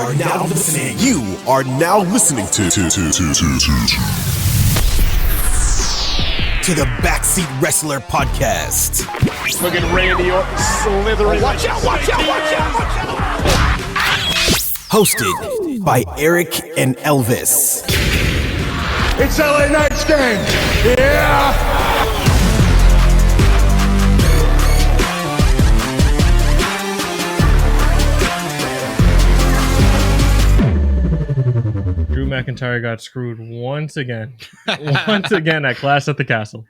are now listening. You are now listening to the Backseat Wrestler Podcast. Look at Randy Orton slithering. Watch out! Hosted by Eric and Elvis. It's LA Knight's game. Yeah. Drew McIntyre got screwed once again. Once again at Clash at the Castle.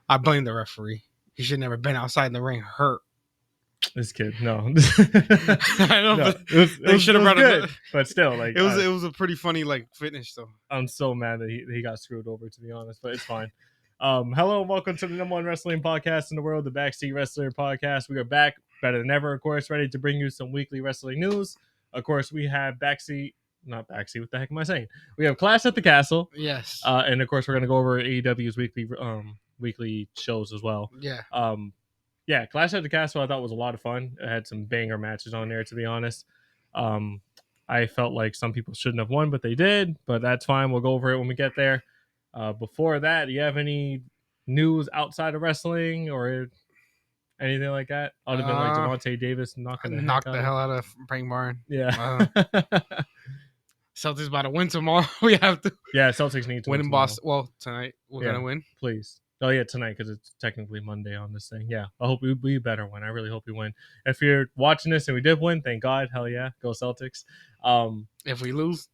I blame the referee. He should never been outside the ring hurt. This kid, no. I know, No, but they should have brought good, it. but still, like It was a pretty funny finish though. I'm so mad that he got screwed over, to be honest, but it's fine. Hello and welcome to the number one wrestling podcast in the world, the Backseat Wrestler Podcast. We are back, better than ever, of course, ready to bring you some weekly wrestling news. Of course, we have not Backseat, what the heck am I saying? We have Clash at the Castle. Yes. And of course, we're going to go over AEW's weekly shows as well. Yeah. Yeah, Clash at the Castle I thought was a lot of fun. It had some banger matches on there, to be honest. I felt like some people shouldn't have won, but they did. But that's fine. We'll go over it when we get there. Before that, do you have any news outside of wrestling or anything like that? Other than like Devontae Davis knocking the hell out of Frank Barn. Yeah. Celtics about to win tomorrow. We have to. Yeah, Celtics need to win in Boston. Well, tonight we're gonna win. Please. Oh yeah, tonight because it's technically Monday on this thing. Yeah, I hope we better win. I really hope we win. If you're watching this and we did win, thank God. Hell yeah, go Celtics. If we lose,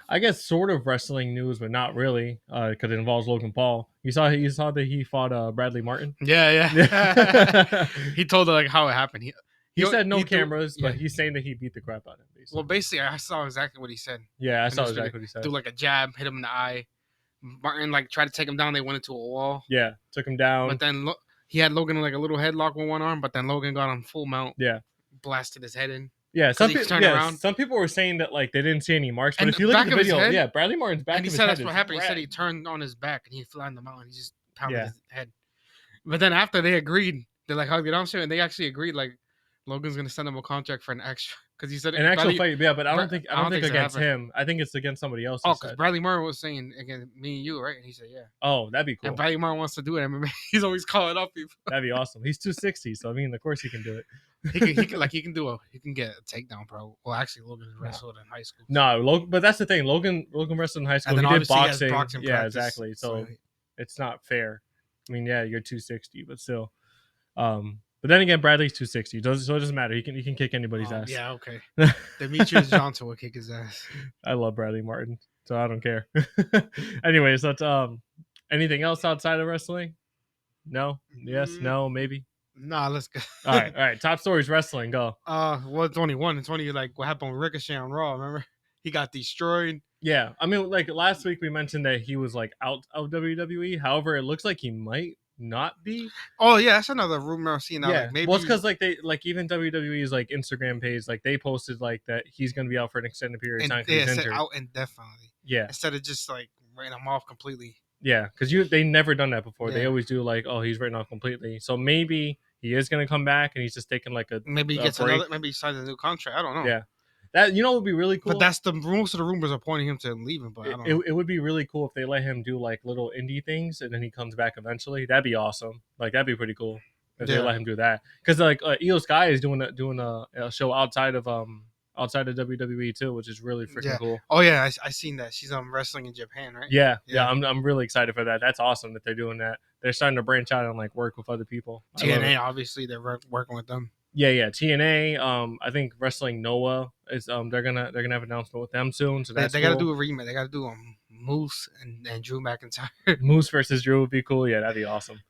I guess sort of wrestling news, but not really, because it involves Logan Paul. You saw that he fought Bradley Martin. Yeah. He told her how it happened. He said no cameras, but he's saying that he beat the crap out of him. Basically. Well, basically, I saw exactly what he said. Yeah, I saw exactly what he said. Do a jab, hit him in the eye. Martin tried to take him down. They went into a wall. Yeah, took him down. But then he had Logan in a little headlock with one arm. But then Logan got on full mount. Yeah, blasted his head in. Yeah, some people were saying that they didn't see any marks. But if you look at the video, Bradley Martin's back. And he said that's what happened. He said he turned on his back and he fell on the mountain. He just pounded his head. But then after they agreed, they're hugged it out, and they actually agreed Logan's gonna send him a contract for an extra because he said an actual fight. Yeah, but I don't think against him. I think it's against somebody else. Oh, because Bradley Martin was saying against me and you, right? And he said, yeah. Oh, that'd be cool. And Bradley Martin wants to do it. I mean, he's always calling up people. That'd be awesome. He's 260, so I mean, of course he can do it. he can get a takedown, bro. Well, actually, Logan wrestled in high school. No, but that's the thing. Logan wrestled in high school. And he did boxing. Yeah, practice, exactly. So it's not fair. I mean, yeah, you're 260, but still. But then again, Bradley's 260, so it doesn't matter. He can kick anybody's ass. Yeah, okay. Demetrius Johnson will kick his ass. I love Bradley Martin, so I don't care. Anyways, that's anything else outside of wrestling? No, yes, no, maybe. Nah, let's go. All right. Top stories wrestling. Go. Well, it's only one. It's only what happened with Ricochet on Raw. Remember, he got destroyed. Yeah, I mean, last week we mentioned that he was out of WWE. However, it looks like he might not be. Oh yeah, that's another rumor I've seen. Yeah, maybe. Well, it's because they even WWE's Instagram page, they posted that he's going to be out for an extended period of time. Yeah, it said out indefinitely. Yeah, instead of just writing him off completely. Yeah, because they never done that before. Yeah. They always do he's written off completely. So maybe he is going to come back and he's just taking maybe he gets break. maybe he signs a new contract. I don't know. Yeah. That would be really cool. But that's most of the rumors are pointing him to leaving. But I don't know. It would be really cool if they let him do little indie things and then he comes back eventually. That'd be awesome. That'd be pretty cool if they let him do that. Because Io Sky is doing a show outside of WWE too, which is really freaking cool. Oh yeah, I seen that. She's wrestling in Japan, right? Yeah. I'm really excited for that. That's awesome that they're doing that. They're starting to branch out and work with other people. TNA, obviously, they're working with them. Yeah. TNA. I think Wrestling Noah is. They're gonna have an announcement with them soon. So they got to do a rematch. They got to do Moose and Drew McIntyre. Moose versus Drew would be cool. Yeah, that'd be awesome.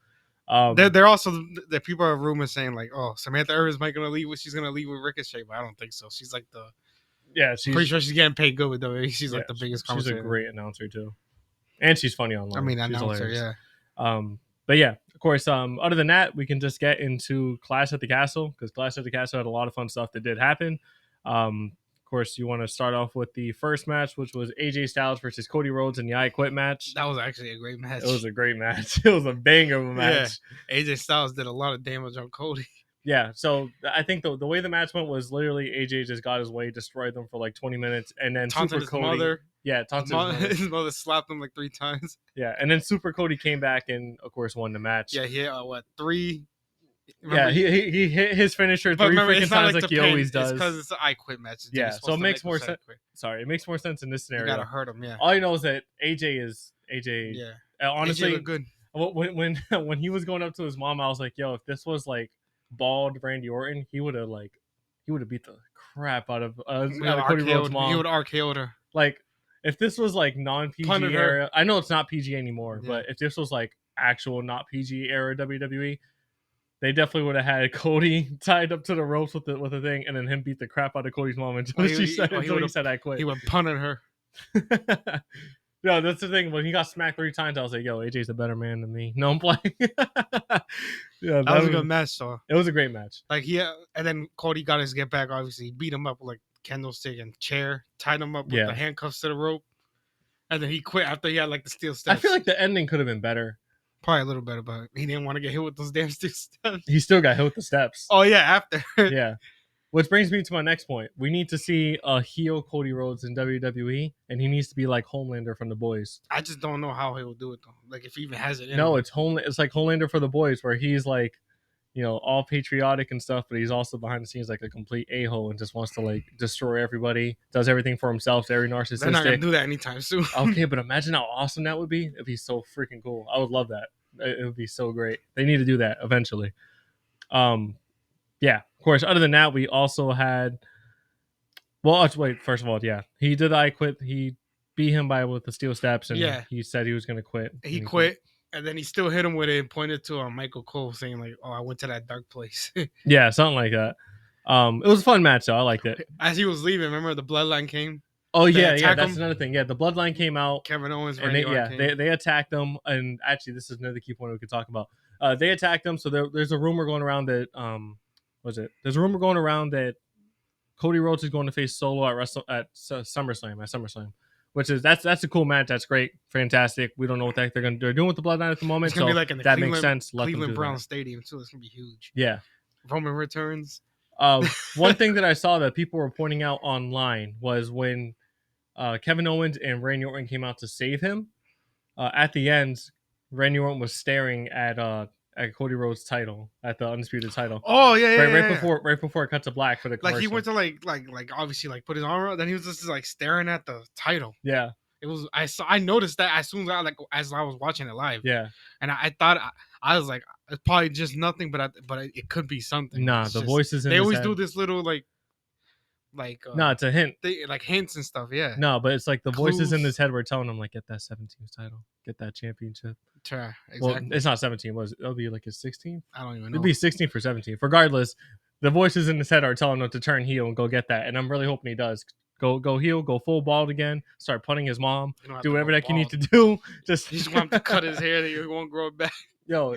They're also the people are rumors saying Samantha Irvins might gonna leave. She's gonna leave with Ricochet, but I don't think so. She's she's pretty sure she's getting paid good with WWE. She's the biggest. She's a great announcer too, and she's funny online. I mean, she's announcer, hilarious. Yeah. But yeah, of course. Other than that, we can just get into Clash at the Castle because Clash at the Castle had a lot of fun stuff that did happen. Of course, you want to start off with the first match, which was AJ Styles versus Cody Rhodes in the I Quit match. That was actually a great match. It was a great match. It was a banger of a match. Yeah. AJ Styles did a lot of damage on Cody. Yeah, so I think the way the match went was literally AJ just got his way, destroyed them for like 20 minutes, and then Taunted Super his Cody. mother. Yeah, taunted his mother. His mother slapped him like 3 times. Yeah, and then Super Cody came back and of course won the match. Yeah, he hit 3. Remember, he hit his finisher 3 freaking times like he always does. It's because it's an I Quit match. Yeah, so it makes more sense. Sorry, it makes more sense in this scenario. You gotta hurt him. Yeah. All you know is that AJ is AJ. Yeah. Honestly, AJ looked good. When he was going up to his mom, I was like, yo, if this was like bald Randy Orton, he would have beat the crap out of Cody Rhodes' mom. He would RKO'd her. Like, if this was like non-PG era, I know it's not PG anymore, but if this was like actual not PG era WWE, they definitely would have had Cody tied up to the ropes with the thing, and then him beat the crap out of Cody's mom until he said I quit. He would punted her. No, that's the thing. When he got smacked 3 times, I was like, "Yo, AJ's a better man than me." No, I'm playing. Yeah, that was a good match, though. It was a great match. Like and then Cody got his get back. Obviously, he beat him up with like candlestick and chair, tied him up with the handcuffs to the rope, and then he quit after he had like the steel steps. I feel like the ending could have been better. Probably a little better, but he didn't want to get hit with those damn steel steps. He still got hit with the steps. Oh yeah, after. Yeah. Which brings me to my next point. We need to see a heel Cody Rhodes in WWE, and he needs to be like Homelander from The Boys. I just don't know how he will do it though. Like if he even has it in No, him. it's like Homelander for The Boys, where he's like, you know, all patriotic and stuff, but he's also behind the scenes like a complete a-hole and just wants to like destroy everybody, does everything for himself, very narcissistic. They're not gonna do that anytime soon. Okay, but imagine how awesome that would be. It'd be so freaking cool. I would love that. It would be so great. They need to do that eventually. Yeah, of course. Other than that, we also had. Well, wait. First of all, yeah, he did the I Quit. He beat him with the steel steps, and he said he was going to quit. He quit, and then he still hit him with it and pointed to Michael Cole, saying like, "Oh, I went to that dark place." Yeah, something like that. It was a fun match, though. I liked it. As he was leaving, remember the Bloodline came. Oh yeah. That's another thing. Yeah, the Bloodline came out. Kevin Owens, and they attacked them. And actually, this is another key point we could talk about. They attacked them. So there's a rumor going around that There's a rumor going around that Cody Rhodes is going to face Solo at SummerSlam. Which is that's a cool match. That's great, fantastic. We don't know what the heck they're doing with the Bloodline at the moment. It's gonna be like in the Cleveland, makes sense. Cleveland Browns Stadium too. It's gonna be huge. Yeah. Roman returns. One thing that I saw that people were pointing out online was when Kevin Owens and Randy Orton came out to save him. At the end, Randy Orton was staring at Cody Rhodes' title, at the undisputed title. Oh yeah, right before it cut to black for the commercial. Like he went to like obviously like put his arm out, then he was just like staring at the title. Yeah, it was. I noticed that as soon as I was watching it live. Yeah, and I thought I was like, it's probably just nothing, but it could be something. Nah, the voices in they his always head. do this little no, it's a hint. Like hints and stuff. Yeah. No, but it's like the Clues. voices in his head were telling him like, get that 17th title, get that championship. Exactly. Well, it's not 17. It'll be like his 16th. I don't even know. It'll be 16th or 17th. Regardless, the voices in his head are telling him to turn heel and go get that, and I'm really hoping he does. Go heel, go full bald again, start punting his mom, do whatever that you need to do. You just want him to cut his hair, that he won't grow it back. Yo,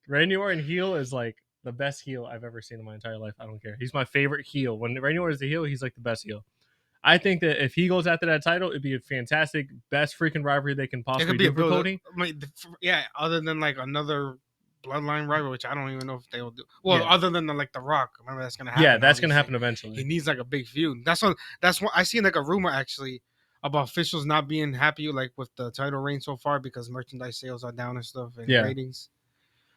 Randy Orton heel is like the best heel I've ever seen in my entire life. I don't care. He's my favorite heel. When Randy Orton is the heel, he's like the best heel. I think that if he goes after that title, it'd be a fantastic, best freaking rivalry they can possibly do for Cody. Other than like another Bloodline rivalry, which I don't even know if they will do. Well, other than The Rock, remember that's gonna happen. Yeah, that's gonna happen eventually. He needs like a big feud. That's what I seen like a rumor actually about officials not being happy like with the title reign so far because merchandise sales are down and stuff and ratings.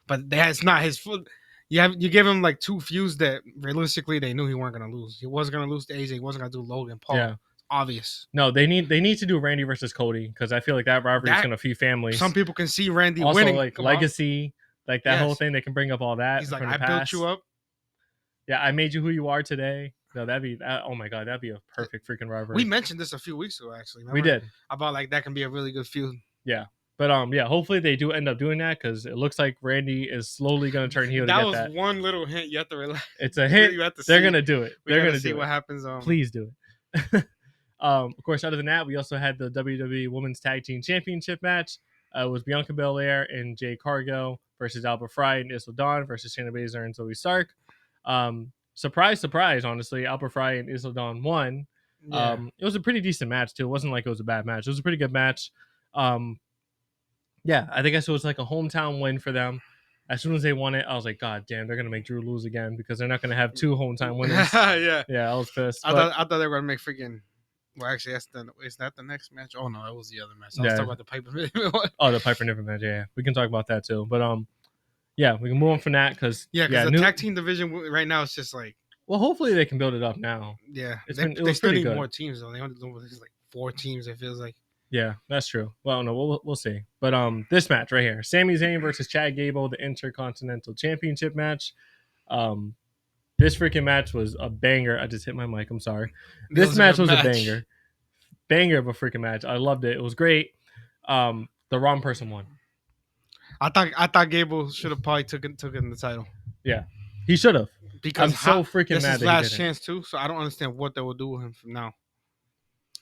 But it's not his fault. You give him like 2 feuds that realistically they knew he weren't gonna lose. He wasn't gonna lose to AJ. He wasn't gonna do Logan Paul. Yeah. Obvious. No, they need to do Randy versus Cody because I feel like that rivalry is gonna feud families. Some people can see Randy also, winning. Like legacy, like that whole thing. They can bring up all that. He's like, I built you up. Yeah, I made you who you are today. No, oh my god, that'd be a perfect freaking rivalry. We mentioned this a few weeks ago, actually. Remember? We did about like that can be a really good feud. Yeah. But hopefully they do end up doing that because it looks like Randy is slowly going to turn heel. That was one little hint. You have to relax. It's a hint. They're going to do it. They're going to see what happens. Please do it. Of course, other than that, we also had the WWE Women's Tag Team Championship match. It was Bianca Belair and Jade Cargill versus Alba Fyre and Isla Dawn versus Shayna Baszler and Zoe Stark. Surprise, surprise, honestly, Alba Fyre and Isla Dawn won. Yeah. It was a pretty decent match, too. It wasn't like it was a bad match. It was a pretty good match. Yeah, I guess it was like a hometown win for them. As soon as they won it, I was like, God damn, they're gonna make Drew lose again because they're not gonna have 2 home time winners. Yeah. Yeah, I was pissed. I thought they were gonna make freaking. Well, actually, is that the next match? Oh no, it was the other match. I was talking about the Piper Niven one. Oh, the Piper Niven match. Yeah, we can talk about that too. But yeah, we can move on from that because the tag team division right now is just like. Well, hopefully they can build it up now. Yeah, they still need more teams though. They only do like 4 teams. It feels like. Yeah, that's true. Well, no, we'll see. But this match right here, Sami Zayn versus Chad Gable, the Intercontinental Championship match. This freaking match was a banger. I just hit my mic. I'm sorry. This match was a banger of a freaking match. I loved it. It was great. The wrong person won. I thought Gable should have probably taken the title. Yeah, he should have. Because I'm so freaking mad. This is his last chance too, so I don't understand what they will do with him from now.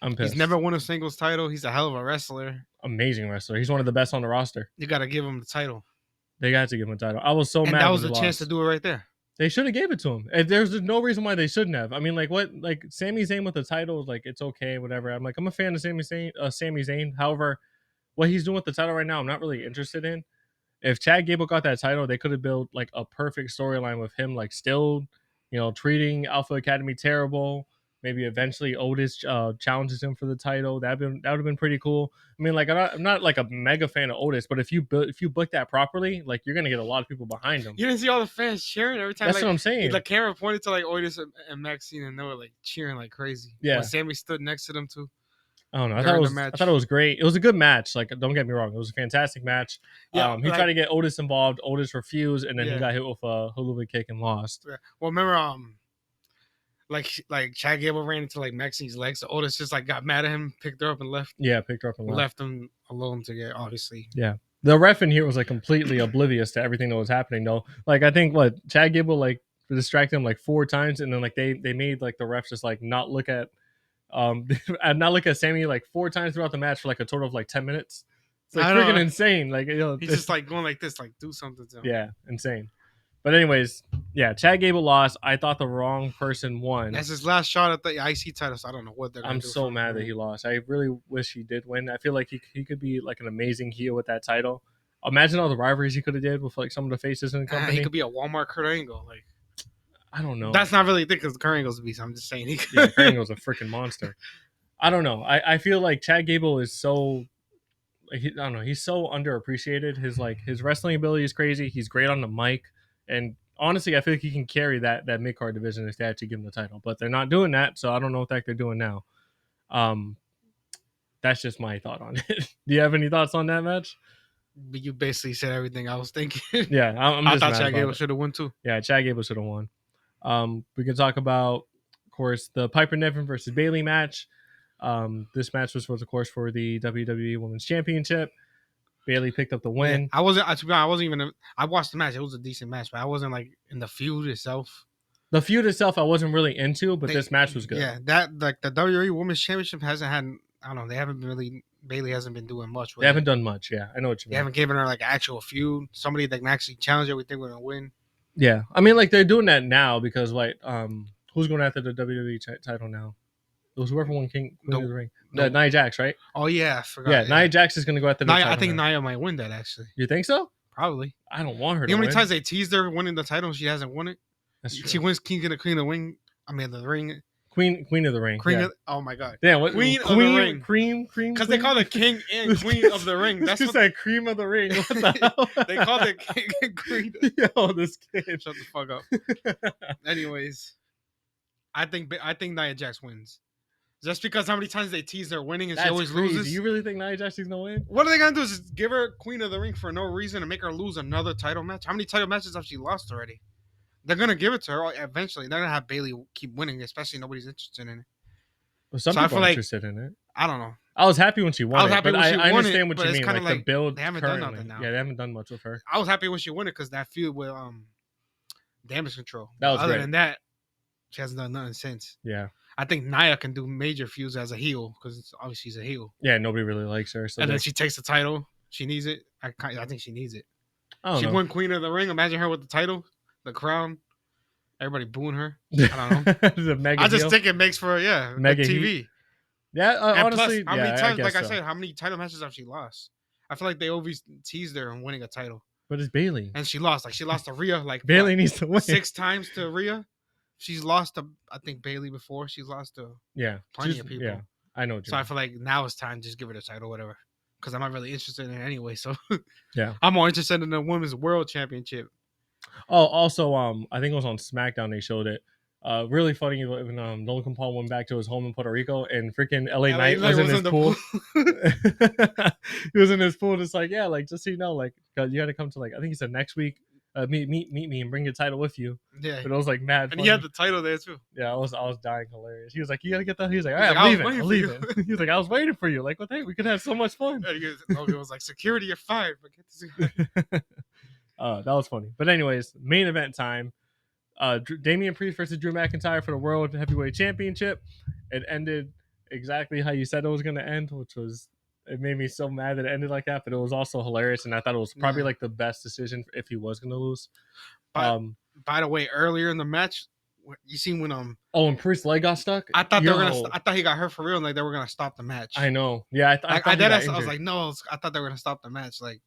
I'm pissed. He's never won a singles title. He's a hell of a wrestler. Amazing wrestler. He's one of the best on the roster. You got to give him the title. They got to give him a title. I was so mad. And that was the chance to do it right there. They should have gave it to him. There's no reason why they shouldn't have. I mean, like what? Like Sami Zayn with the title, like it's okay, whatever. I'm a fan of Sami Zayn. However, what he's doing with the title right now, I'm not really interested in. If Chad Gable got that title, they could have built like a perfect storyline with him, like still, treating Alpha Academy terrible. Maybe eventually Otis challenges him for the title. That would have been pretty cool. I mean, like I'm not like a mega fan of Otis, but if you book that properly, like you're gonna get a lot of people behind him. You didn't see all the fans cheering every time. That's what I'm saying. The camera pointed to like Otis and Maxine, and they were like cheering like crazy. Yeah, when Sammy stood next to them too. I don't know. I thought it was great. It was a good match. Like, don't get me wrong, it was a fantastic match. Yeah, he tried to get Otis involved. Otis refused, and then he got hit with a hula kick and lost. Yeah. Well, remember, like Chad Gable ran into like Maxine's legs. So Otis just like got mad at him, picked her up and left. Yeah, picked her up and left him alone to get obviously. Yeah, the ref in here was like completely oblivious to everything that was happening though. Like I think Chad Gable like distracted him like 4 times, and then like they made like the refs just like not look at and not look at Sammy like 4 times throughout the match for like a total of like 10 minutes. It's like freaking insane. Like he's just like going like this, like do something to him. Yeah, insane. But anyways, yeah, Chad Gable lost. I thought the wrong person won. That's his last shot at the IC title, so I don't know what they're going to do. I'm so mad that he lost. I really wish he did win. I feel like he could be like an amazing heel with that title. Imagine all the rivalries he could have did with like some of the faces in the company. He could be a Walmart Kurt Angle. Like I don't know. That's not really a thing because Kurt Angle's a beast. I'm just saying. Yeah, Kurt Angle's a freaking monster. I don't know. I feel like Chad Gable is so... I don't know. He's so underappreciated. His wrestling ability is crazy. He's great on the mic. And honestly, I feel like he can carry that mid-card division if they actually give him the title. But they're not doing that, so I don't know what the heck they're doing now. That's just my thought on it. Do you have any thoughts on that match? You basically said everything I was thinking. Yeah, I thought Chad Gable should have won too. Yeah, Chad Gable should have won. We can talk about, of course, the Piper Niven versus Bayley match. This match was, of course, for the WWE Women's Championship. Bayley picked up the win. Yeah, I watched the match. It was a decent match, but I wasn't like in the feud itself. The feud itself, I wasn't really into, but this match was good. Yeah, that like the WWE Women's Championship hasn't had. I don't know. They haven't been really. Bayley hasn't been doing much. They haven't done much. Yeah, I know what you mean. They haven't given her like an actual feud. Somebody that can actually challenge her. We think we're gonna win. Yeah, I mean, like they're doing that now because like, who's going after the WWE title now? It was whoever won Queen of the Ring. Nia Jax, right? Oh yeah, I forgot. Yeah, Nia Jax is going to go after the title. I think Nia might win that actually. You think so? Probably. I don't want her. You know how many times they teased her winning the title and she hasn't won it? That's true. She wins King of the Ring. I mean the ring. Queen of the Ring. Oh my god. Yeah, what, Queen of the Ring. Cream. Because they call it King and Queen of the Ring. That's just that cream of the ring. What the hell? They called it King and Queen. Yo, this kid. Shut the fuck up. Anyways, I think Nia Jax wins. Just because how many times they tease her winning and she always loses. Do you really think Nia Jax is gonna win? What are they gonna do? Is give her Queen of the Ring for no reason and make her lose another title match? How many title matches have she lost already? They're gonna give it to her eventually. They're gonna have Bayley keep winning, especially nobody's interested in it. Well, some people are interested in it. I don't know. I was happy when she won I understand what you mean. Like the build they haven't done nothing now. Yeah, they haven't done much with her. I was happy when she won it because that feud with Damage Control. That was Other great. than that, she hasn't done nothing since. Yeah. I think Nia can do major feuds as a heel because obviously she's a heel. Yeah, nobody really likes her. So and then she takes the title. She needs it. I think she needs it. She won Queen of the Ring. Imagine her with the title, the crown. Everybody booing her. I don't know. I just think it makes for mega TV. Heat. Yeah, honestly, plus, how many times? I like I said, how many title matches have she lost? I feel like they always teased her on winning a title. But it's Bailey. And she lost. Like, she lost to Rhea. Like, Bailey needs to win 6 times to Rhea. She's lost to, I think, Bailey before. She's lost to plenty of people. Yeah, I know. So I feel like now it's time to just give her the title, whatever. Because I'm not really interested in it anyway. So yeah, I'm more interested in the Women's World Championship. Oh, also, I think it was on SmackDown they showed it. Really funny when Logan Paul went back to his home in Puerto Rico and freaking LA Knight was in his pool. He was in his pool, just like, yeah, like, just so you know, like, you got to come to, like, I think he said next week, meet me and bring your title with you. Yeah, but it was like mad funny. And he had the title there too. Yeah, I was dying hilarious. He was like, you gotta get that. He was like, all right, I'm leaving. He was like, I was waiting for you. Like, what the heck? We could have so much fun. And Logan was like, security, you're fired. But get this that was funny. But anyways, main event time. Damian Priest versus Drew McIntyre for the World Heavyweight Championship. It ended exactly how you said it was going to end, which was, it made me so mad that it ended like that, but it was also hilarious, and I thought it was probably like the best decision if he was going to lose. By the way, earlier in the match, you seen when when Priest's leg got stuck? I thought I thought he got hurt for real, and like they were gonna stop the match. I know. Yeah, I was like, no, I thought they were gonna stop the match. Like,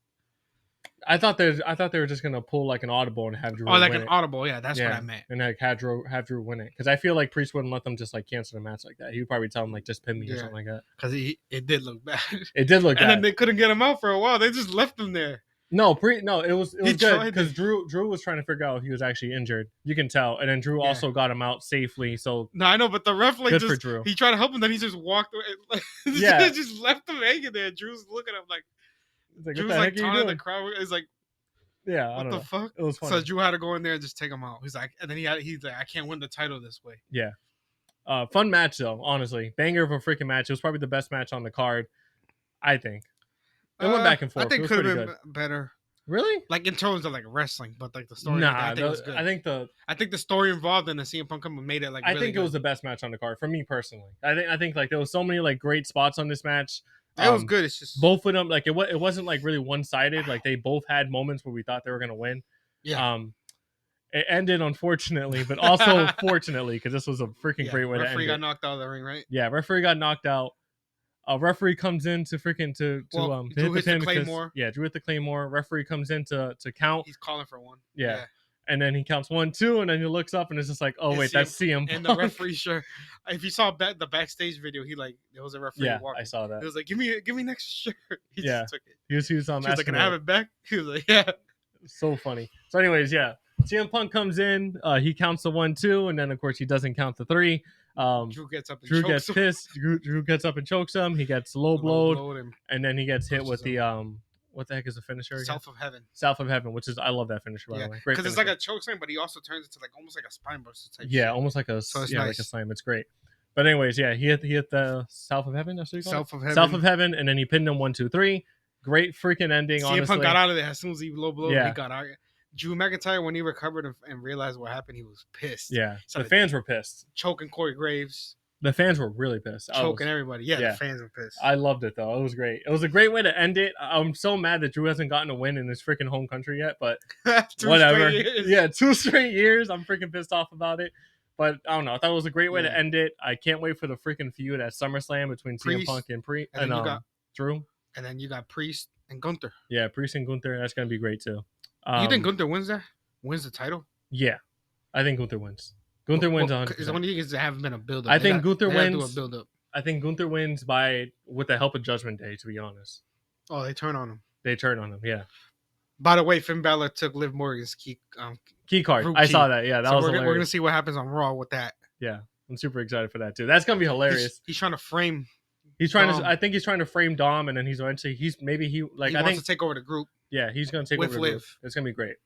I thought they were just gonna pull like an audible and have Drew. Oh, like an audible, yeah, that's what I meant. And like have Drew win it, because I feel like Priest wouldn't let them just like cancel the match like that. He would probably tell them like just pin me or something like that. Because it did look bad. It did look bad. And then they couldn't get him out for a while. They just left him there. No, it was good because Drew was trying to figure out if he was actually injured. You can tell, and then Drew also got him out safely. So no, I know, but the ref like good just for Drew. He tried to help him, then he just walked away. Just left him hanging there. Drew's looking at him like Drew's like taunting the crowd. It's like, yeah, what the fuck? It was funny. So Drew had to go in there and just take him out. He's like, and then he's like, I can't win the title this way. Yeah, fun match though. Honestly, banger of a freaking match. It was probably the best match on the card. I think it went back and forth. I think it could have been better. Really? Like in terms of like wrestling, but like the story. Nah, I think it was good. I think the story involved in the CM Punk made it like. I think it was the best match on the card for me personally. I think like there was so many like great spots on this match. It was good. It's just both of them like it wasn't like really one sided. Like they both had moments where we thought they were gonna win. Yeah. It ended unfortunately, but also fortunately because this was a freaking great way to end it. Referee got knocked out of the ring, right? Yeah, referee got knocked out. A referee comes in to freaking to Drew hit the Claymore. Drew hit the Claymore. Referee comes in to count. He's calling for one. Yeah. And then he counts 1, 2, and then he looks up and it's just like, oh wait, that's CM Punk. And the referee, sure. If you saw the backstage video, there was a referee walking. I saw that. He was like, give me an extra shirt. He just took it. He was she was like, can I have it back? He was like, yeah. So funny. So anyways, CM Punk comes in. He counts the 1, 2, and then of course he doesn't count the 3. Drew gets up and Drew chokes gets pissed. Drew gets up and chokes him. He gets low blowed, and then he gets hit with the what the heck is the finisher? South of Heaven. South of Heaven, which is I love that finisher by the way. Because it's like a choke slam, but he also turns into like almost like a spine buster type. Yeah, almost like a like a slam. It's great. But anyways, he hit the South of Heaven. That's what you call it? South of Heaven, and then he pinned him 1, 2, 3. Great freaking ending. CM honestly, Punk got out of there as soon as he low blowed. He got out. Drew McIntyre, when he recovered and realized what happened, he was pissed. Yeah, so the fans were pissed. Choking Corey Graves. The fans were really pissed. Choking everybody. Yeah, the fans were pissed. I loved it, though. It was great. It was a great way to end it. I'm so mad that Drew hasn't gotten a win in his freaking home country yet, but whatever. Yeah, 2 straight years. I'm freaking pissed off about it. But I don't know. I thought it was a great way to end it. I can't wait for the freaking feud at SummerSlam between CM Punk and Drew. And then you got Priest and Gunther. Yeah, Priest and Gunther. That's going to be great, too. You think Gunther wins that? Wins the title? Yeah. I think Gunther wins. Gunther wins 100%. The only thing is there haven't been a build-up. I think Gunther wins. Do a build-up. I think Gunther wins with the help of Judgment Day, to be honest. Oh, they turn on him. Yeah. By the way, Finn Balor took Liv Morgan's key card. I saw that. Yeah, that was hilarious. We're going to see what happens on Raw with that. Yeah, I'm super excited for that, too. That's going to be hilarious. He's trying to frame... I think he's trying to frame Dom, and then he wants to take over the group. Yeah, he's going to take over the Liv. group. It's going to be great.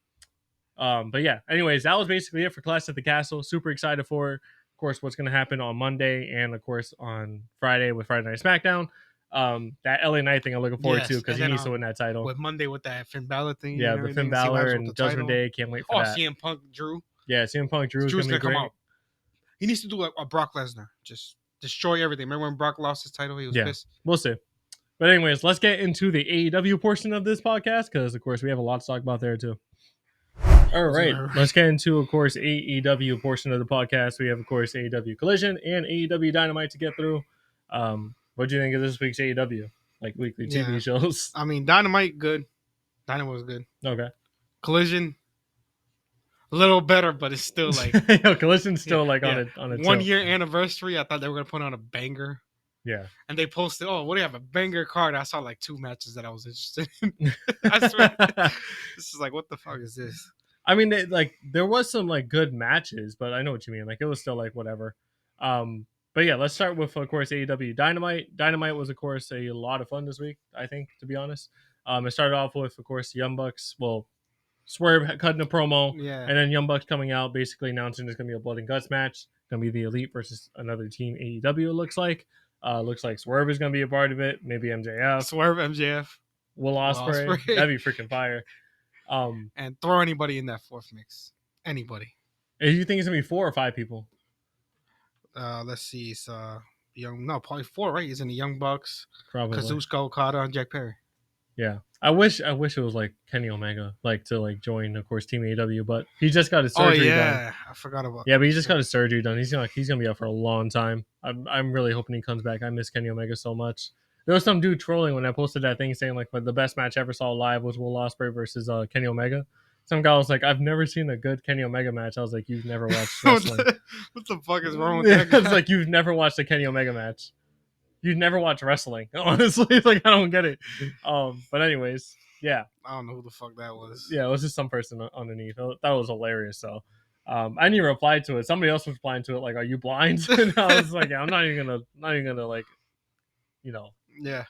But yeah, anyways, that was basically it for Clash at the Castle. Super excited for, of course, what's going to happen on Monday and, of course, on Friday with Friday Night SmackDown. That LA Knight thing I'm looking forward to because he needs to win that title. With Monday with that Finn Balor thing. Yeah, the Finn Balor and Judgment Day. Can't wait for that. CM Punk, Drew. Yeah, CM Punk, Drew's going to be great. Come out. He needs to do a Brock Lesnar. Just destroy everything. Remember when Brock lost his title? He was pissed. We'll see. But anyways, let's get into the AEW portion of this podcast because, of course, we have a lot to talk about there, too. All right, let's get into, of course, AEW portion of the podcast. We have, of course, AEW Collision and AEW Dynamite to get through. What do you think of this week's AEW, like weekly TV shows? I mean, Dynamite, good. Dynamite was good. Okay. Collision, a little better, but it's still like Collision's still on a 1 year anniversary. I thought they were gonna put on a banger. Yeah. And they posted, oh, what do you have, a banger card? I saw like 2 matches that I was interested in. I swear. This is like, what the fuck is this? I mean, there was some like good matches, but I know what you mean. Like it was still like whatever. But yeah, let's start with, of course, AEW Dynamite. Dynamite was, of course, a lot of fun this week, I think, to be honest. It started off with, of course, Young Bucks. Well, Swerve cutting a promo, and then Young Bucks coming out, basically announcing there's going to be a blood and guts match. Going to be the Elite versus another team, AEW, it looks like. Looks like Swerve is going to be a part of it. Maybe MJF. Swerve, MJF. Will Ospreay. That'd be freaking fire. And throw anybody in that fourth mix. Anybody. You think it's going to be 4 or 5 people? Let's see. It's probably 4, right? Isn't it Young Bucks, Probably. Kazuchika Okada, and Jack Perry? Yeah. I wish it was like Kenny Omega, like to like join, of course, Team AEW, but he just got his surgery done. I forgot about. Yeah, but he just got his surgery done. He's gonna be out for a long time. I'm really hoping he comes back. I miss Kenny Omega so much. There was some dude trolling when I posted that thing saying like the best match I ever saw live was Will Ospreay versus Kenny Omega. Some guy was like, I've never seen a good Kenny Omega match. I was like, you've never watched wrestling. What the fuck is wrong with that guy? It's like you've never watched a Kenny Omega match. You've never watched wrestling. Honestly, it's like I don't get it. But anyways, yeah. I don't know who the fuck that was. Yeah, it was just some person underneath. That was hilarious. So I didn't even reply to it. Somebody else was replying to it like, "Are you blind?" And I was like, yeah, I'm not even gonna like,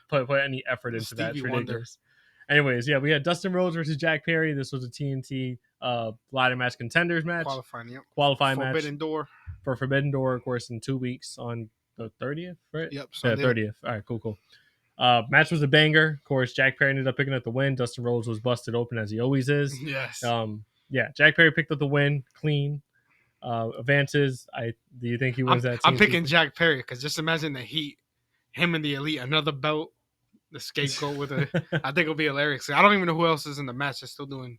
put any effort into that. It's ridiculous. Anyways, yeah, we had Dustin Rhodes versus Jack Perry. This was a TNT ladder match contenders match. Qualifying match. For Forbidden Door, of course, in 2 weeks on the 30th, right? Yep. Yeah, 30th. All right, cool. Match was a banger. Of course, Jack Perry ended up picking up the win. Dustin Rhodes was busted open as he always is. Yes. Yeah, Jack Perry picked up the win, clean. Advances. Do you think he wins that? I'm picking Jack Perry because just imagine the heat, him and the Elite, another belt, the scapegoat with it. I think it'll be hilarious. I don't even know who else is in the match. They're still doing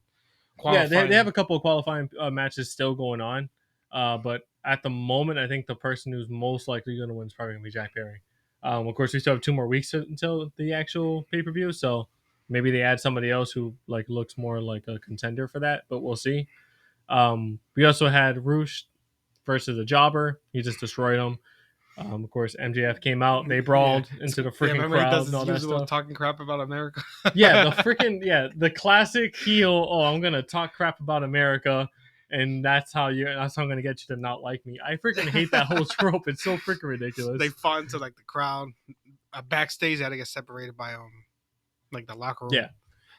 qualifying. Yeah, they have a couple of qualifying matches still going on. But at the moment, I think the person who's most likely going to win is probably going to be Jack Perry. Of course, we still have 2 more weeks until the actual pay-per-view, so maybe they add somebody else who like looks more like a contender for that, but we'll see. We also had Roosh versus a jobber. He just destroyed him. Of course, MJF came out. They brawled into the freaking crowd and all that stuff. Talking crap about America. The classic heel. Oh, I'm gonna talk crap about America, and that's how I'm gonna get you to not like me. I freaking hate that whole trope. It's so freaking ridiculous. They fought into like the crowd. Backstage, they had to get separated by like the locker room. Yeah,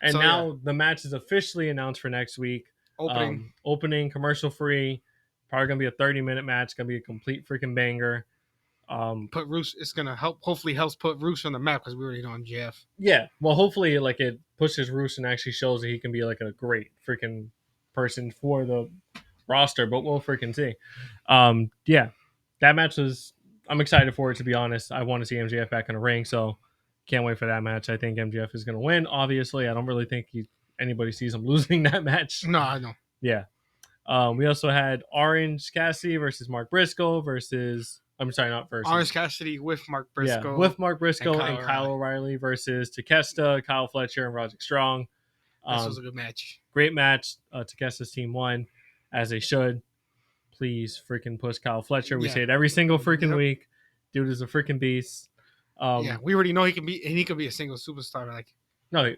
and so, now the match is officially announced for next week. Opening commercial free. Probably gonna be a 30-minute match. Gonna be a complete freaking banger. Put Roos. It's gonna hopefully helps put Roos on the map because we already know MJF. Yeah, well, hopefully, like it pushes Roos and actually shows that he can be like a great freaking person for the roster. But we'll freaking see. Yeah, that match was. I'm excited for it, to be honest. I want to see MJF back in the ring, so can't wait for that match. I think MJF is gonna win. Obviously, I don't really think anybody sees him losing that match. No, I know. Yeah. We also had Orange Cassidy versus Mark Briscoe versus. I'm sorry, not versus. Orange Cassidy with Mark Briscoe. Yeah, with Mark Briscoe and Kyle O'Reilly versus Takeshita, Kyle Fletcher, and Roderick Strong. This was a good match. Great match. Takeshita's team won, as they should. Please freaking push Kyle Fletcher. We say it every single freaking week. Dude is a freaking beast. We already know he can be a single superstar. Like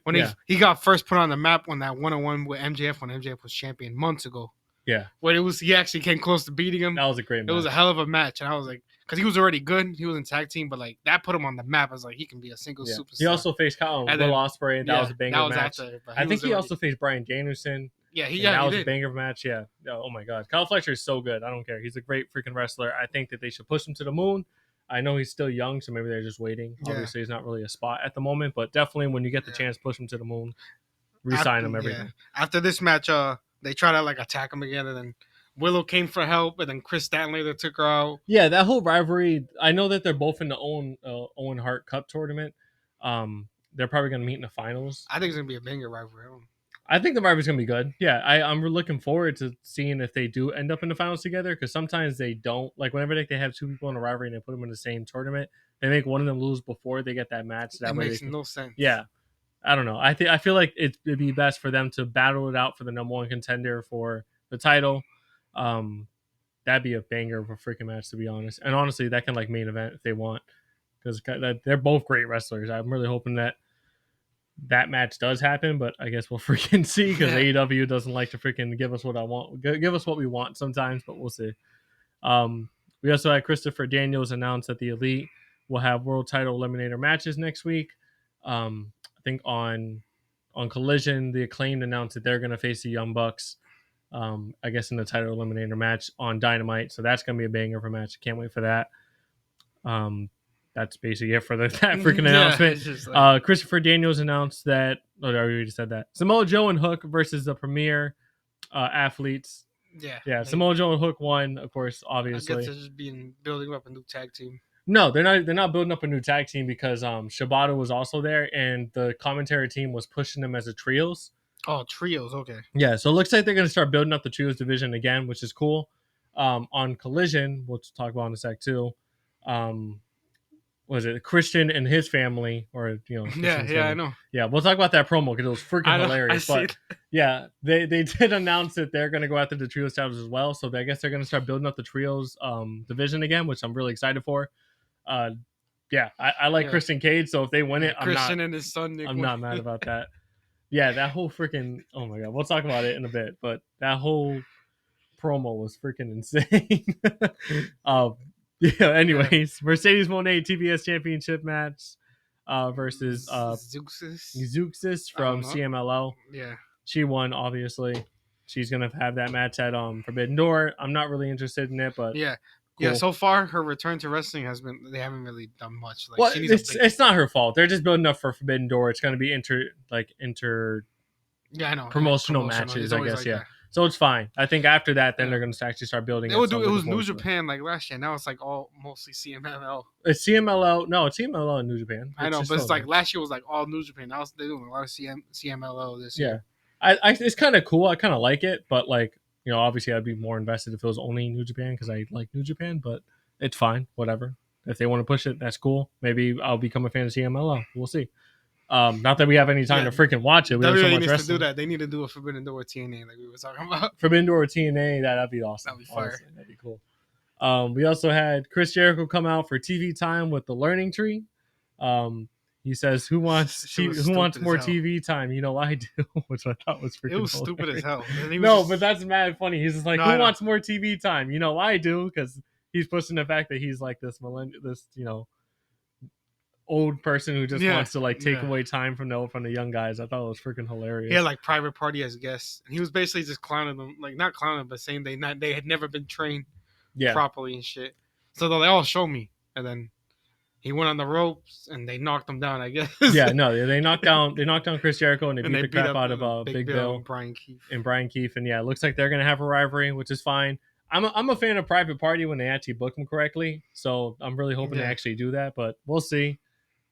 when he got first put on the map on that 1-on-1 with MJF when MJF was champion months ago. Yeah, when he actually came close to beating him. That was a great match. It was a hell of a match, and I was like, because he was already good, he was in tag team, but like that put him on the map. I was like, he can be a single superstar. He also faced Will Ospreay, and that was a banger match. I think he also faced Bryan Danielson. That was a banger match. Yeah. Oh my God, Kyle Fletcher is so good. I don't care. He's a great freaking wrestler. I think that they should push him to the moon. I know he's still young, so maybe they're just waiting. Obviously, he's not really a spot at the moment, but definitely when you get the chance, push him to the moon. Re-sign him, everything. After this match, they try to like attack him again, and then Willow came for help, and then Chris Statlander took her out. Yeah, that whole rivalry. I know that they're both in the Owen Hart Cup tournament. They're probably going to meet in the finals. I think it's going to be a banger rivalry. I think the rivalry's going to be good. Yeah, I'm looking forward to seeing if they do end up in the finals together, because sometimes they don't. Like, whenever they have 2 people in a rivalry and they put them in the same tournament, they make one of them lose before they get that match. That makes no sense. Yeah. I don't know. I feel like it'd be best for them to battle it out for the number one contender for the title. That'd be a banger of a freaking match, to be honest. And honestly, that can like main event if they want, because they're both great wrestlers. I'm really hoping that match does happen, but I guess we'll freaking see, because AEW doesn't like to freaking give us what I want, give us what we want sometimes, but we'll see. We also had Christopher Daniels announce that the Elite will have world title eliminator matches next week. I think on Collision, the Acclaimed announced that they're going to face the Young Bucks. I guess in the title eliminator match on Dynamite, so that's going to be a banger of a match. Can't wait for that. That's basically it for that freaking announcement. Like... Christopher Daniels announced that. Oh, I already said that. Samoa Joe and Hook versus the Premier athletes. Yeah. Samoa Joe and Hook won, of course, obviously. I guess they're just building up a new tag team. No, they're not building up a new tag team, because Shibata was also there, and the commentary team was pushing them as a trios. Oh, trios, okay. Yeah, so it looks like they're going to start building up the trios division again, which is cool. On Collision, we'll talk about in a sec too. Was it Christian and his family, or I know. Yeah, we'll talk about that promo because it was freaking hilarious. But yeah, they did announce that they're going to go after the trios titles as well. So I guess they're going to start building up the trios division again, which I'm really excited for. Yeah, I like Christian Cage, so if they win it, Christian and his son, I'm not mad about that. Yeah, that whole freaking, oh my god, we'll talk about it in a bit, but that whole promo was freaking insane. Anyways, Mercedes Moné TBS Championship match versus Zeuxis from CMLL. Yeah, she won, obviously. She's gonna have that match at Forbidden Door. I'm not really interested in it, but yeah. Cool. Yeah, so far her return to wrestling they haven't really done much. Like, well, it's not her fault. They're just building up for Forbidden Door. It's going to be inter yeah, I know, promotional matches, I guess. Like that. So it's fine. I think after that, then they're going to actually start building. It was New Japan like last year. Now it's like all mostly CMLL. It's CMLL. No, it's CMLL in New Japan. I know, but it's like last year was like all New Japan. Now they're doing a lot of CMLL this year. Yeah, it's kind of cool. I kind of like it, but like, obviously I'd be more invested if it was only New Japan, because I like New Japan, but it's fine. Whatever. If they want to push it, that's cool. Maybe I'll become a fan of CMLL. We'll see. Not that we have any time to freaking watch it. We have so much wrestling. To do that. They need to do a Forbidden Door TNA like we were talking about. Forbidden Door TNA, that'd be awesome. That'd be fire. Honestly, that'd be cool. We also had Chris Jericho come out for TV time with the Learning Tree. He says, "Who wants more TV time? I do," which I thought was freaking. It was stupid as hell. But that's mad funny. He's just like, "Who wants more TV time? I do," because he's pushing the fact that he's like this old person who just wants to like take away time from the young guys. I thought it was freaking hilarious. He had like Private Party as guests, and he was basically just clowning them, like not clowning, but saying they had never been trained properly and shit. So they all show me, and then he went on the ropes and they knocked him down, I guess. Yeah, no, they knocked down Chris Jericho and they beat the crap out of Big Bill and Brian Keefe. And yeah, it looks like they're gonna have a rivalry, which is fine. I'm a fan of Private Party when they actually book them correctly, so I'm really hoping they actually do that, but we'll see.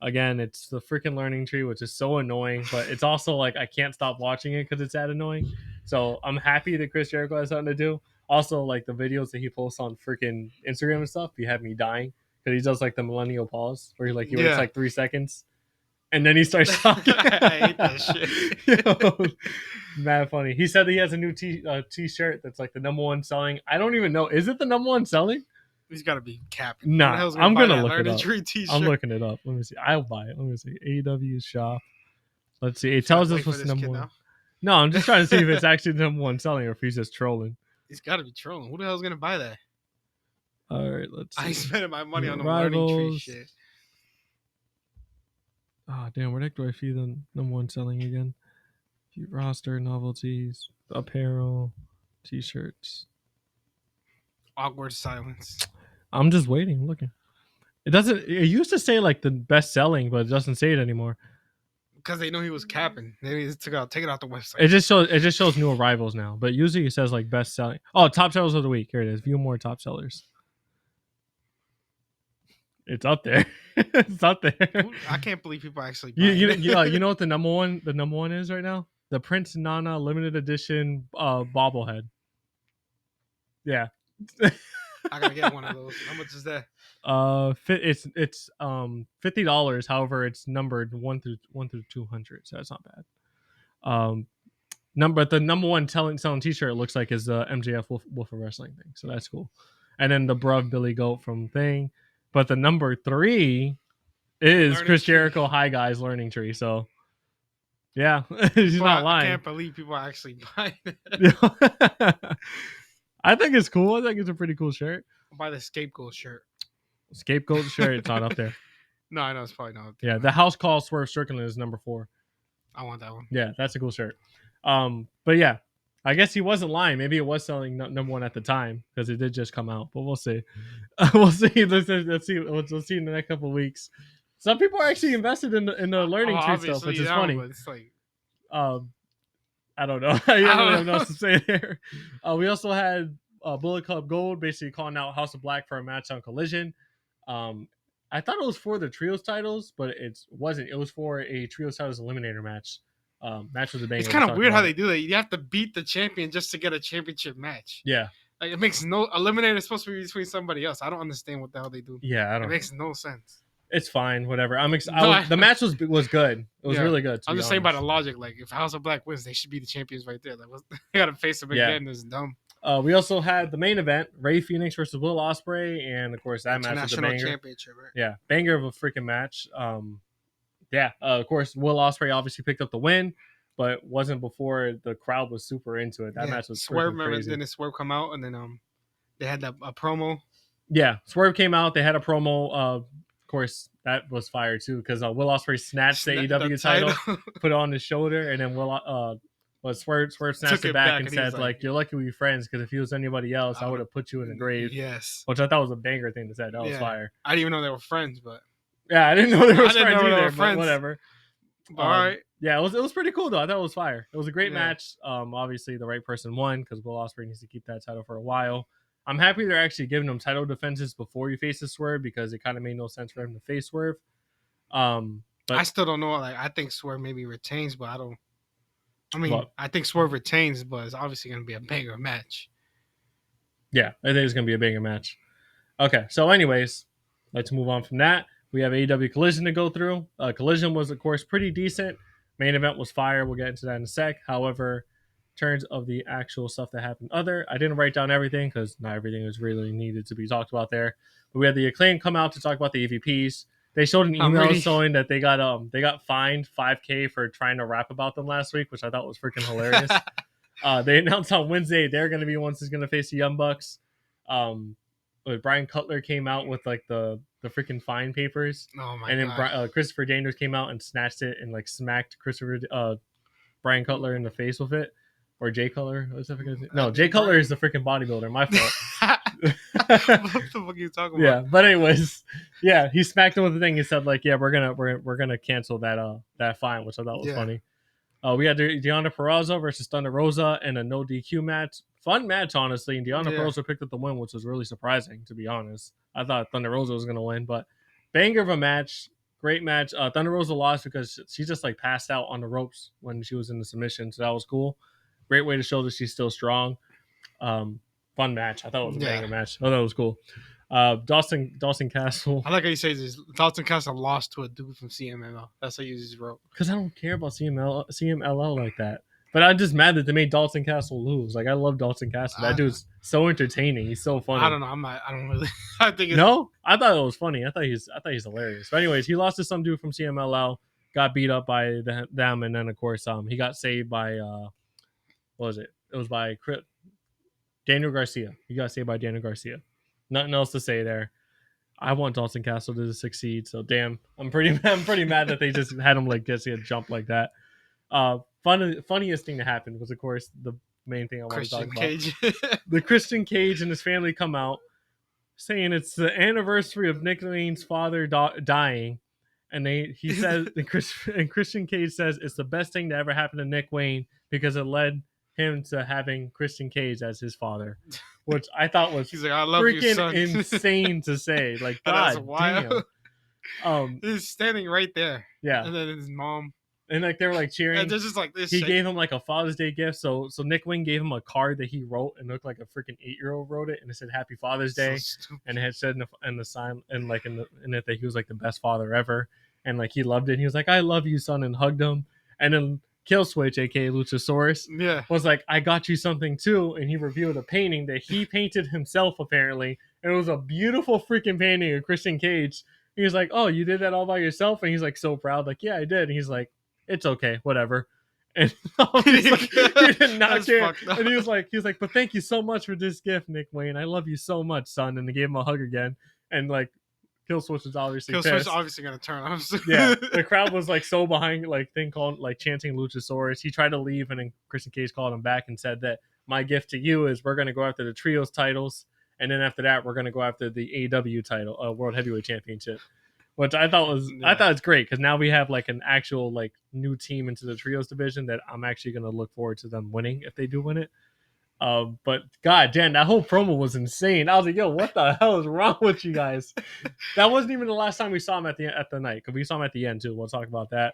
Again, it's the freaking Learning Tree, which is so annoying, but it's also like I can't stop watching it because it's that annoying. So I'm happy that Chris Jericho has something to do. Also, like the videos that he posts on freaking Instagram and stuff, he had me dying because he does like the millennial pause where he waits like 3 seconds and then he starts talking. I hate that shit. Mad funny. He said that he has a new t-shirt that's like the #1 selling. I don't even know. Is it the #1 selling? He's got to be capping. Nah, I'm going to look it up. I'm looking it up. Let me see. I'll buy it. Let me see. AEW shop. Let's see. It tells us what's the #1. No, I'm just trying to see if it's actually the #1 selling or if he's just trolling. He's got to be trolling. Who the hell is going to buy that? All right, let's see. I spent my money on the Learning Tree shit. Oh, damn. Where the heck do I see the #1 selling again? Roster, novelties, apparel, t-shirts. Awkward silence. I'm just waiting. I'm looking. It used to say like the best selling, but it doesn't say it anymore. Because they know he was capping. They need to take it out the website. It just shows new arrivals now. But usually it says like best selling. Oh, top sellers of the week. Here it is. View more top sellers. It's up there. It's up there. I can't believe people actually buy you know what the #1 is right now? The Prince Nana limited edition bobblehead. Yeah. I gotta get one of those. How much is that? It's $50. However, it's numbered 1 through 200, so that's not bad. The number one selling T-shirt looks like is the MJF Wolf of Wrestling thing, so that's cool. And then the Bruv Billy Goat from thing, but the number 3 is Learning Chris tree. Jericho High Guys Learning Tree. So yeah, he's But not I lying. can't believe people are actually buying it. I think it's cool. I think it's a pretty cool shirt. I'll buy the scapegoat shirt. Scapegoat shirt, it's not up there. No, I know it's probably not up there. Yeah, the house call Swerve Strickland is number 4. I want that one. Yeah, that's a cool shirt. But yeah, I guess he wasn't lying. Maybe it was selling number 1 at the time because it did just come out. But we'll see. We'll see. Let's see. We'll see in the next couple of weeks. Some people are actually invested in the learning tree stuff, which is funny. It's like, I don't know. I don't have enough to say there. We also had Bullet Club Gold basically calling out House of Black for a match on Collision. I thought it was for the trios titles, but it wasn't. It was for a trios titles eliminator match. Match was a banger. it's kind of weird how they do that. You have to beat the champion just to get a championship match. Yeah. Like it makes no eliminator is supposed to be between somebody else. I don't understand what the hell they do. Yeah, I don't. It makes no sense. It's fine, whatever. The match was good. It was really good. I'm just saying by the logic, like if House of Black wins, they should be the champions right there. Like they gotta face them again. It's dumb. We also had the main event: Rey Fenix versus Will Ospreay, and of course that match was a banger. Championship, right? Yeah, banger of a freaking match. Of course Will Ospreay obviously picked up the win, but wasn't before the crowd was super into it. That match was Swerve. crazy. Then Swerve come out, and then they had a promo. Yeah, Swerve came out. They had a promo. Of course, that was fire too because Will Ospreay snatched the AEW title, put it on his shoulder, and then Swerve snatched it back and said, like, "You're lucky we friends because if he was anybody else, I would have put you in the grave." Yes, which I thought was a banger thing to say. That was fire. I didn't even know they were friends, but yeah, I didn't know they were friends either. But whatever. All right. Yeah, it was pretty cool though. I thought it was fire. It was a great match. Obviously the right person won because Will Ospreay needs to keep that title for a while. I'm happy they're actually giving him title defenses before he faces Swerve because it kind of made no sense for him to face Swerve. But I still don't know. Like I think Swerve maybe retains, but I don't. I mean, I think Swerve retains, but it's obviously going to be a banger match. Yeah, I think it's going to be a banger match. Okay, so anyways, let's move on from that. We have AEW Collision to go through. Collision was, of course, pretty decent. Main event was fire. We'll get into that in a sec. However, in terms of the actual stuff that happened I didn't write down everything because not everything was really needed to be talked about there. But we had the Acclaim come out to talk about the EVPs. They showed an email showing that they got fined $5,000 for trying to rap about them last week, which I thought was freaking hilarious. They announced on Wednesday they're going to be ones who's going to face the Young Bucks. Brian Cutler came out with like the freaking fine papers. Oh my and god! And then Christopher Daniels came out and snatched it and like smacked Brian Cutler in the face with it. Or Jay Cutler? No, Jay Cutler is the freaking bodybuilder. My fault. What the fuck are you talking about? Yeah, but anyways, yeah, he smacked him with the thing. He said like, yeah, we're gonna cancel that fine, which I thought was funny. We had Deonna Purrazzo versus Thunder Rosa in a no DQ match. Fun match, honestly. And Deonna Purrazzo picked up the win, which was really surprising, to be honest. I thought Thunder Rosa was gonna win, but banger of a match, great match. Thunder Rosa lost because she just like passed out on the ropes when she was in the submission, so that was cool. Great way to show that she's still strong. Fun match. I thought it was a banger match. I thought it was cool. Dawson Castle. I like how you say this. Dawson Castle lost to a dude from CMLL. That's how you use his rope. Because I don't care about CMLL like that. But I'm just mad that they made Dawson Castle lose. Like I love Dawson Castle. That dude's so entertaining. He's so funny. I don't know. I don't really. I think it's... No, I thought it was funny. I thought he's hilarious. But anyways, he lost to some dude from CMLL. Got beat up by them, and then of course he got saved by what was it? It was by Daniel Garcia. He got saved by Daniel Garcia. Nothing else to say there. I want Dawson Castle to succeed. So damn, I'm pretty mad that they just had him like just jump like that. Funniest thing to happen was of course the main thing I want to talk about. The Christian Cage and his family come out saying it's the anniversary of Nick Wayne's father dying, and he says and Christian Cage says it's the best thing to ever happen to Nick Wayne because it led him to having Christian Cage as his father, which I thought was He's like, I love you, son. insane to say. Like, God damn. He's standing right there. Yeah. And then his mom. And like they were like cheering. And they're just like this. He gave him like a Father's Day gift. So Nick Wayne gave him a card that he wrote and looked like a freaking 8-year-old wrote it, and it said Happy Father's Day, and it had said in the sign and like in it that he was like the best father ever, and like he loved it. And he was like, "I love you, son," and hugged him. And then Killswitch, aka Luchasaurus, was like, "I got you something too," and he revealed a painting that he painted himself apparently, and it was a beautiful freaking painting of Christian Cage. He was like, "Oh, you did that all by yourself?" And he's like so proud, like, "Yeah, I did." And he's like, "It's okay, whatever." And he's like, he did not care. And he was like, "But thank you so much for this gift, Nick Wayne. I love you so much, son." And they gave him a hug again. And like, Killswitch was obviously gonna turn on. Yeah, the crowd was like so behind, like thing called like chanting Luchasaurus. He tried to leave, and then Christian Cage called him back and said that my gift to you is we're gonna go after the trios titles, and then after that we're gonna go after the AW title, World Heavyweight Championship. Which I thought it's great because now we have like an actual like new team into the trios division that I'm actually gonna look forward to them winning if they do win it. But god damn, that whole promo was insane. I was like, yo, what the hell is wrong with you guys? That wasn't even the last time we saw him at the night, because we saw him at the end too. We'll talk about that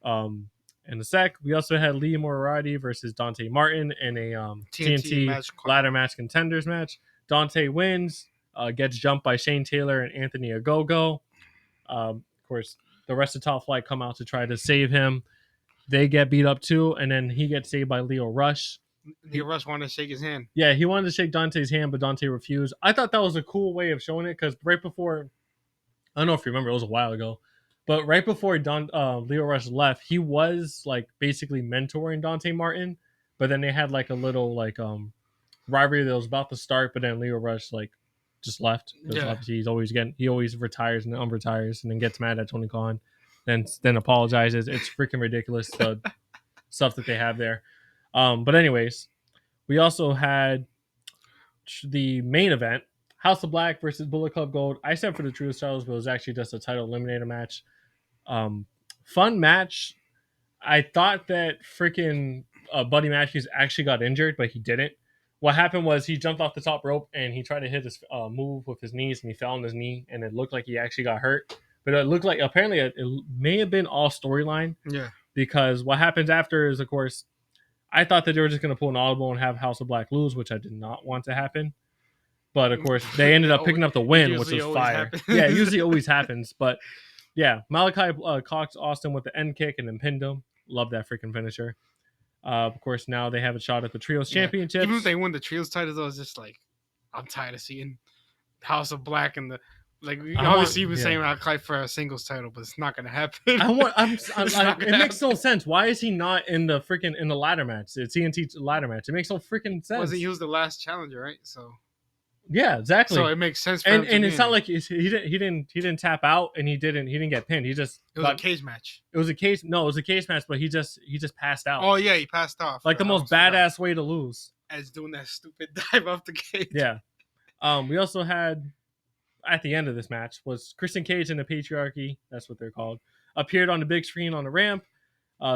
in a sec. We also had Lee Moriarty versus Dante Martin in a TNT ladder match contenders match. Dante wins, gets jumped by Shane Taylor and Anthony Ogogo. Of course, the rest of Top Flight come out to try to save him. They get beat up too, and then he gets saved by Leo Rush. Leo Rush wanted to shake his hand. Yeah, he wanted to shake Dante's hand, but Dante refused. I thought that was a cool way of showing it, because right before, I don't know if you remember, it was a while ago, but right before Leo Rush left, he was like basically mentoring Dante Martin, but then they had like a little like rivalry that was about to start, but then Leo Rush like just left, because obviously he always retires and unretires and then gets mad at Tony Khan, then apologizes. It's freaking ridiculous, the stuff that they have there. But anyways, we also had the main event, House of Black versus Bullet Club Gold. I said for the Trios titles, but it was actually just a title eliminator match. Fun match. I thought that freaking Buddy Matthews actually got injured, but he didn't. What happened was he jumped off the top rope and he tried to hit his move with his knees, and he fell on his knee, and it looked like he actually got hurt. But it looked like apparently it may have been all storyline. Yeah. Because what happens after is, of course, I thought that they were just going to pull an audible and have House of Black lose, which I did not want to happen. But of course, they ended up picking up the win, which was fire. Yeah, it usually always happens. But yeah, Malachi caught Austin with the end kick and then pinned him. Love that freaking finisher. Of course, now they have a shot at the Trios Championship. Even if they win the Trios titles, I was just like, I'm tired of seeing House of Black and the obviously you were saying I'd fight for a singles title, but it's not gonna happen. It makes no sense. Why is he not in the ladder match? The TNT ladder match. It makes no freaking sense. He was the last challenger, right? So yeah, exactly. So it makes sense. For him and it's not like he didn't tap out and he didn't get pinned. It was a cage match. It was a cage. No, it was a cage match, but he just passed out. Oh yeah, he passed off. Like the most badass way to lose. As doing that stupid dive off the cage. Yeah. We also had, at the end of this match, was Christian Cage and the Patriarchy, that's what they're called, appeared on the big screen on the ramp.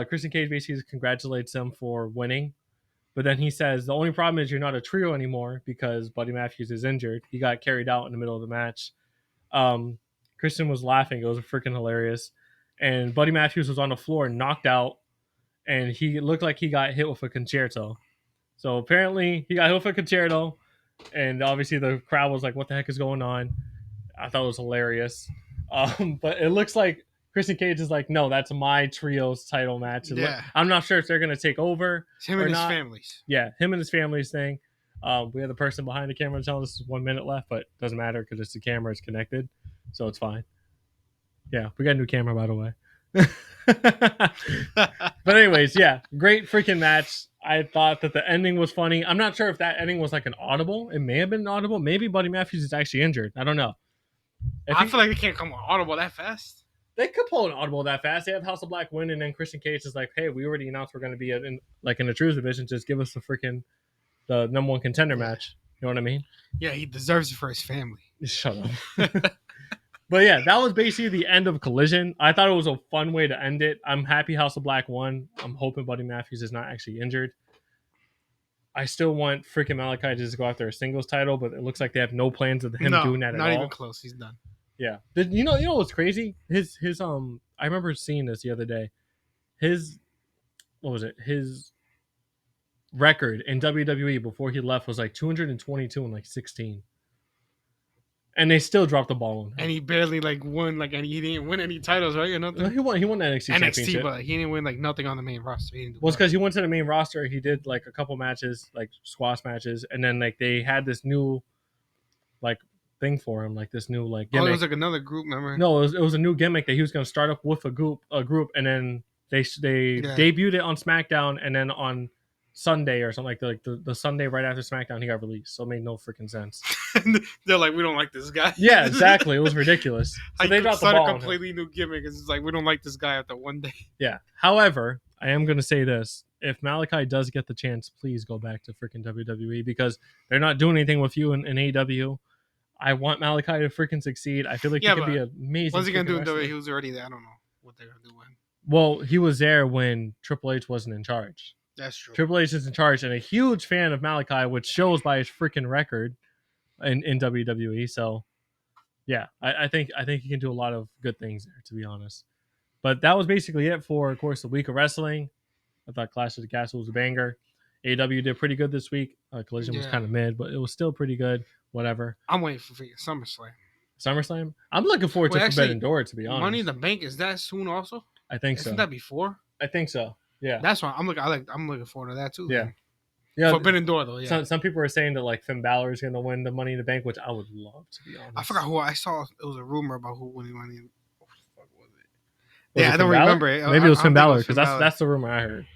Christian Cage basically congratulates them for winning. But then he says, the only problem is you're not a trio anymore because Buddy Matthews is injured. He got carried out in the middle of the match. Christian was laughing. It was freaking hilarious. And Buddy Matthews was on the floor, knocked out, and he looked like he got hit with a concerto. So apparently he got hit with a concerto, and obviously the crowd was like, what the heck is going on? I thought it was hilarious. But it looks like Christian Cage is like, no, that's my trios title match. I'm not sure if they're going to take over. It's him and his families. Yeah, him and his family's thing. We have the person behind the camera telling us 1 minute left, but it doesn't matter because it's the camera is connected, so it's fine. Yeah, we got a new camera, by the way. But anyways, yeah, great freaking match. I thought that the ending was funny. I'm not sure if that ending was like an audible. It may have been an audible. Maybe Buddy Matthews is actually injured. I don't know. I feel like it can't come audible that fast. They could pull an audible that fast. They have House of Black win, and then Christian Cage is like, hey, we already announced we're going to be in the Trios division. Just give us the number one contender match. You know what I mean? Yeah, he deserves it for his family. Shut up. But yeah, that was basically the end of Collision. I thought it was a fun way to end it. I'm happy House of Black won. I'm hoping Buddy Matthews is not actually injured. I still want freaking Malachi to just go after a singles title, but it looks like they have no plans of him doing that at all. Not even close. He's done. Yeah. You know what's crazy? His I remember seeing this the other day. his his record in WWE before he left was like 222 and like 16. And they still dropped the ball on him. And he barely won and he didn't win any titles, right? Or nothing. He won the NXT championship. But he didn't win nothing on the main roster. Well, it's because he went to the main roster. He did like a couple matches, like squash matches, and then like they had this new like thing for him, like this new like gimmick. Oh, it was like another group, remember? No, it was a new gimmick that he was going to start up with a group, and then they debuted it on SmackDown, and then on Sunday or something the Sunday right after SmackDown, he got released. So it made no freaking sense. They're like, we don't like this guy. Yeah, exactly. It was ridiculous. So they dropped the ball. A completely new gimmick. It's like, we don't like this guy after one day. Yeah. However, I am going to say this: if Malachi does get the chance, please go back to freaking WWE because they're not doing anything with you in AEW. I want Malachi to freaking succeed. I feel like he could be amazing. What's he gonna do in WWE? He was already there. I don't know what they're gonna do with him. Well, he was there when Triple H wasn't in charge. That's true. Triple H is in charge and a huge fan of Malachi, which shows by his freaking record in WWE. So, yeah, I think he can do a lot of good things there, to be honest. But that was basically it for, of course, the week of wrestling. I thought Clash of the Castle was a banger. AEW did pretty good this week. Collision was kind of mid, but it was still pretty good. Whatever. I'm waiting for SummerSlam. SummerSlam? I'm looking forward to Forbidden Door, to be honest. Money in the Bank, is that soon also? I think so. Isn't that before? I think so. Yeah. That's why I'm looking forward to that too. Yeah. Man. Yeah. Forbidden Door though, yeah. Some people are saying that like Finn Balor is gonna win the Money in the Bank, which I would love, to be honest. I forgot who I saw. It was a rumor about who won the Money. What the fuck was it? Yeah, I don't remember it. Maybe it was Finn Balor because that's the rumor I heard.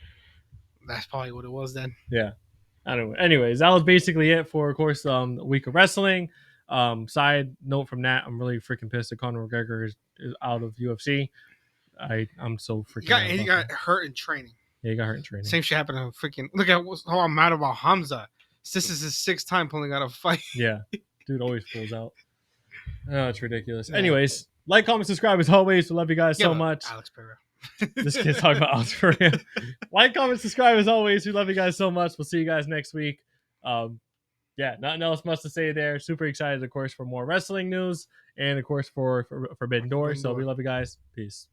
That's probably what it was then. Yeah. I don't know. Anyways, that was basically it for, of course, the week of wrestling. Side note from that, I'm really freaking pissed that Conor McGregor is out of UFC. I'm so freaking. He got hurt in training. Yeah, he got hurt in training. Same shit happened to freaking. Look at how I'm mad about Hamza. This is his 6th time pulling out a fight. Yeah, dude always pulls out. Oh, it's ridiculous. Yeah. Anyways, like, comment, subscribe as always. We love you guys so much. Alex Pereira. This kid's talking about Alex Pereira. Like, comment, subscribe as always. We love you guys so much. We'll see you guys next week. Yeah, nothing else much to say there. Super excited, of course, for more wrestling news and, of course, for Forbidden Door. So we love you guys. Peace.